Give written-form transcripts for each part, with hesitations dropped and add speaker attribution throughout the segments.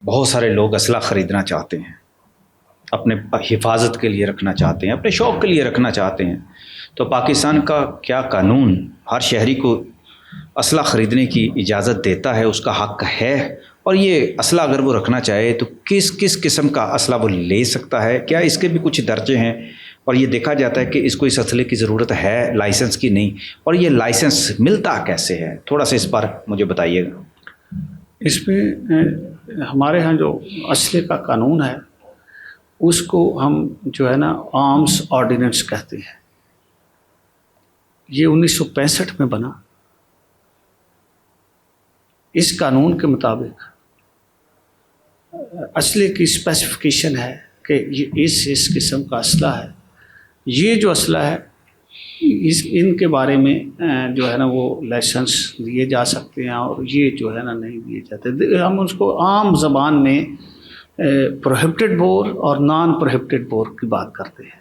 Speaker 1: بہت سارے لوگ اسلحہ خریدنا چاہتے ہیں، اپنے حفاظت کے لیے رکھنا چاہتے ہیں، اپنے شوق کے لیے رکھنا چاہتے ہیں. تو پاکستان کا کیا قانون ہر شہری کو اسلحہ خریدنے کی اجازت دیتا ہے؟ اس کا حق ہے؟ اور یہ اسلحہ اگر وہ رکھنا چاہے تو کس کس قسم کا اسلحہ وہ لے سکتا ہے؟ کیا اس کے بھی کچھ درجے ہیں؟ اور یہ دیکھا جاتا ہے کہ اس کو اس اسلحے کی ضرورت ہے، لائسنس کی نہیں، اور یہ لائسنس ملتا کیسے ہے؟ تھوڑا سا اس پر مجھے بتائیے گا.
Speaker 2: اس میں ہمارے ہاں جو اسلحے کا قانون ہے اس کو ہم جو ہے نا آرمس آرڈیننس کہتے ہیں. یہ 1965 میں بنا. اس قانون کے مطابق اسلحے کی اسپیسیفکیشن ہے کہ یہ اس قسم کا اسلحہ ہے. یہ جو اسلحہ ہے ان کے بارے میں جو ہے نا وہ لائسنس دیے جا سکتے ہیں، اور یہ جو ہے نا نہیں دیے جاتے. ہم اس کو عام زبان میں پروہیبٹڈ بور اور نان پروہیبٹڈ بور کی بات کرتے ہیں.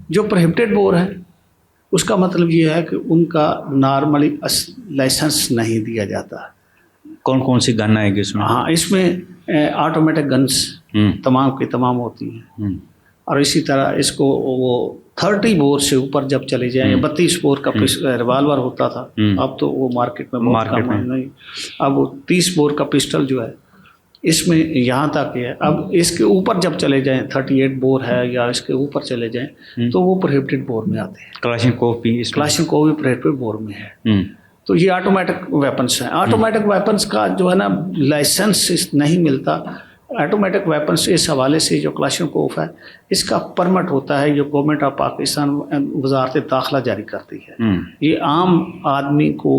Speaker 2: جو پروہیبٹڈ بور ہے اس کا مطلب یہ ہے کہ ان کا نارملی لائسنس نہیں دیا جاتا.
Speaker 1: کون کون سی گن آئے گی اس میں؟
Speaker 2: ہاں، اس میں آٹومیٹک گنس تمام کی تمام ہوتی ہیں، اور اسی طرح اس کو وہ 30 بور سے اوپر جب چلے جائیں، 32 بور کا ریوالور ہوتا تھا، اب تو وہ مارکیٹ میں بہت کم ہے. نہیں، اب وہ 30 بور کا پسٹل جو ہے اس میں یہاں تک ہے. اب اس کے اوپر جب چلے جائیں 38 بور ہے یا اس کے اوپر چلے جائیں تو وہ پروہیبٹڈ بور میں آتے ہیں.
Speaker 1: کلاشنکوف بھی
Speaker 2: پروہیبٹڈ بور میں ہے. تو یہ آٹومیٹک ویپنس ہیں. آٹومیٹک ویپنس کا جو ہے نا لائسنس نہیں ملتا. آٹومیٹک ویپنس اس حوالے سے جو کلاشنکوف ہے اس کا پرمٹ ہوتا ہے، جو گورنمنٹ آف پاکستان وزارت داخلہ جاری کرتی ہے. یہ عام آدمی کو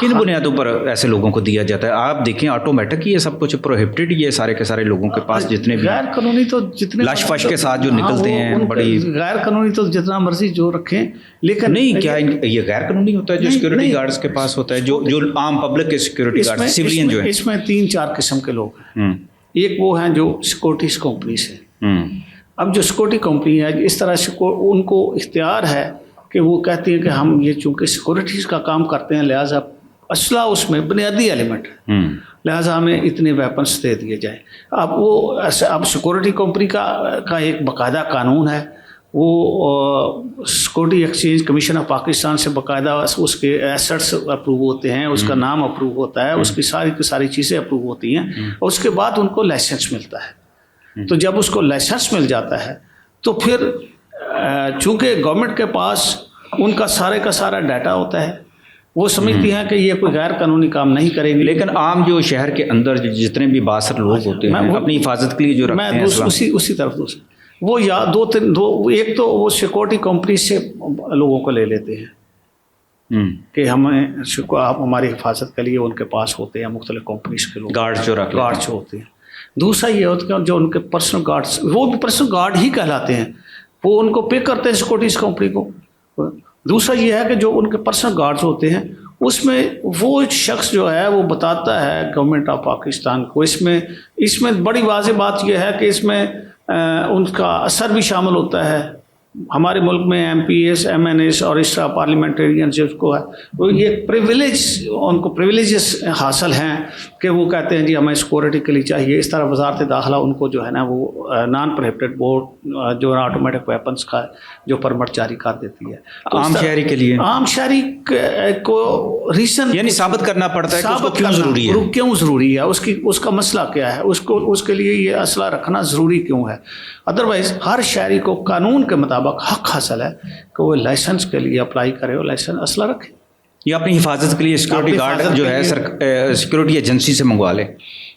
Speaker 1: کن بنیادوں پر ایسے لوگوں کو دیا جاتا ہے؟ آپ دیکھیں آٹومیٹک یہ سب کچھ پروہیبٹڈ، یہ سارے کے سارے لوگوں کے پاس جتنے بھی
Speaker 2: غیر قانونی تو جتنے
Speaker 1: لاش فش کے ساتھ جو نکلتے ہیں بڑی
Speaker 2: غیر قانونی تو جتنا مرضی جو رکھیں، لیکن
Speaker 1: نہیں، کیا یہ غیر قانونی ہوتا ہے جو سیکورٹی گارڈز کے پاس ہوتا ہے، جو عام پبلک کے سیکورٹی گارڈ سیولین جو ہے؟
Speaker 2: اس میں 3-4 قسم کے لوگ ہیں. ایک وہ ہیں جو سیکورٹیز کمپنی سے. اب جو سیکورٹی کمپنی ہے اس طرح سے ان کو اختیار ہے کہ وہ کہتی ہیں کہ ہم یہ چونکہ سیکورٹیز کا کام کرتے ہیں لہٰذا اسلحہ اس میں بنیادی ایلیمنٹ ہے، لہٰذا ہمیں اتنے ویپنس دے دیے جائیں. اب سیکورٹی کمپنی کا ایک باقاعدہ قانون ہے. وہ security exchange commission of Pakistan سے باقاعدہ اس کے ایسٹس اپروو ہوتے ہیں، اس کا نام اپروو ہوتا ہے، اس کی ساری چیزیں اپروو ہوتی ہیں، اور اس کے بعد ان کو لائسنس ملتا ہے. تو جب اس کو لائسنس مل جاتا ہے تو پھر چونکہ گورنمنٹ کے پاس ان کا سارا ڈیٹا ہوتا ہے، وہ سمجھتی ہیں کہ یہ کوئی غیر قانونی کام نہیں کریں گے.
Speaker 1: لیکن عام جو شہر کے اندر جتنے بھی بااثر لوگ ہوتے ہیں اپنی حفاظت کے لیے جو رکھتے ہیں،
Speaker 2: میں اسی طرف وہ یا ایک تو وہ سیکورٹی کمپنی سے لوگوں کو لے لیتے ہیں کہ آپ ہماری حفاظت کے لیے ان کے پاس ہوتے ہیں مختلف کمپنیز کے لوگ،
Speaker 1: گارڈ جو
Speaker 2: ہوتے ہیں. دوسرا یہ ہوتا ہے جو ان کے پرسنل گارڈس، وہ بھی پرسنل گارڈ ہی کہلاتے ہیں، وہ ان کو پے کرتے ہیں سیکورٹیز کمپنی کو. دوسرا یہ ہے کہ جو ان کے پرسنل گارڈز ہوتے ہیں اس میں وہ شخص جو ہے وہ بتاتا ہے گورنمنٹ آف پاکستان کو. اس میں بڑی واضح بات یہ ہے کہ اس میں ان کا اثر بھی شامل ہوتا ہے. ہمارے ملک میں M P S, M N S اور اس طرح پارلیمنٹرین جس کو ہے وہ یہ ان کو پریویلیجز حاصل ہیں کہ وہ کہتے ہیں جی ہمیں سیکورٹی کے لیے چاہیے. اس طرح وزارت داخلہ ان کو جو ہے نا وہ نان پروہیبٹڈ بورڈ جو آٹومیٹک ویپنس کا جو پرمٹ جاری کر دیتی ہے.
Speaker 1: عام شہری کے لیے،
Speaker 2: عام شہری کو ریزن
Speaker 1: یعنی ثابت کرنا پڑتا ہے کہ اس کو کیوں ضروری ہے،
Speaker 2: کیوں ضروری ہے، اس کا مسئلہ کیا ہے، اس کے لیے یہ اسلحہ رکھنا ضروری کیوں ہے. ادروائز ہر شہری کو قانون کے مطابق حق حاصل ہے کہ وہ لائسنس کے لیے اپلائی کرے اور لائسنس اسلحہ رکھے
Speaker 1: یا اپنی حفاظت کے لیے سیکورٹی گارڈ جو ہے سیکورٹی ایجنسی سے منگوا لے.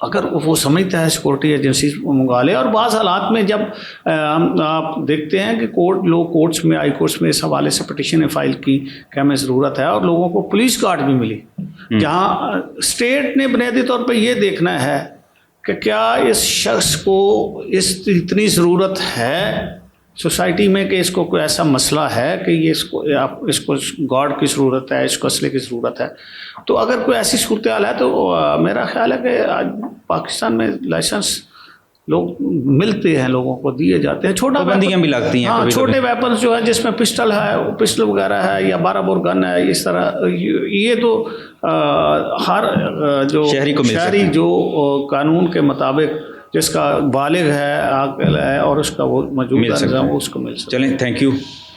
Speaker 2: اگر وہ سمجھتا ہے سیکورٹی ایجنسی منگوا لے. اور بعض حالات میں جب آپ دیکھتے ہیں کہ کورٹس میں، ہائی کورٹس میں اس حوالے سے پٹیشنیں فائل کی کہ ہمیں ضرورت ہے، اور لوگوں کو پولیس گارڈ بھی ملی، جہاں اسٹیٹ نے بنیادی طور پہ یہ دیکھنا ہے کہ کیا اس شخص کو اتنی ضرورت ہے سوسائٹی میں کہ اس کو کوئی ایسا مسئلہ ہے کہ یہ اس کو گارڈ کی ضرورت ہے، اس کو اسلحے کی ضرورت ہے. تو اگر کوئی ایسی صورتحال ہے تو میرا خیال ہے کہ آج پاکستان میں لوگ ملتے ہیں، لوگوں کو دیے جاتے ہیں. چھوٹا
Speaker 1: پابندیاں بھی لگتی ہیں
Speaker 2: ہاں
Speaker 1: کبھی
Speaker 2: چھوٹے
Speaker 1: کبھی.
Speaker 2: ویپنس جو ہے جس میں پسٹل ہے، پسٹل وغیرہ ہے یا 12 بور گن ہے، اس طرح یہ تو ہر جو
Speaker 1: شہری کو مل سکتے
Speaker 2: شہری
Speaker 1: ہیں.
Speaker 2: جو قانون کے مطابق جس کا بالغ ہے، عاقل ہے اور اس کا وہ
Speaker 1: مل
Speaker 2: موجودہ
Speaker 1: سکتے
Speaker 2: نظام
Speaker 1: ہیں.
Speaker 2: اس کو مل سکتا ہے.
Speaker 1: چلیں، تھینک یو.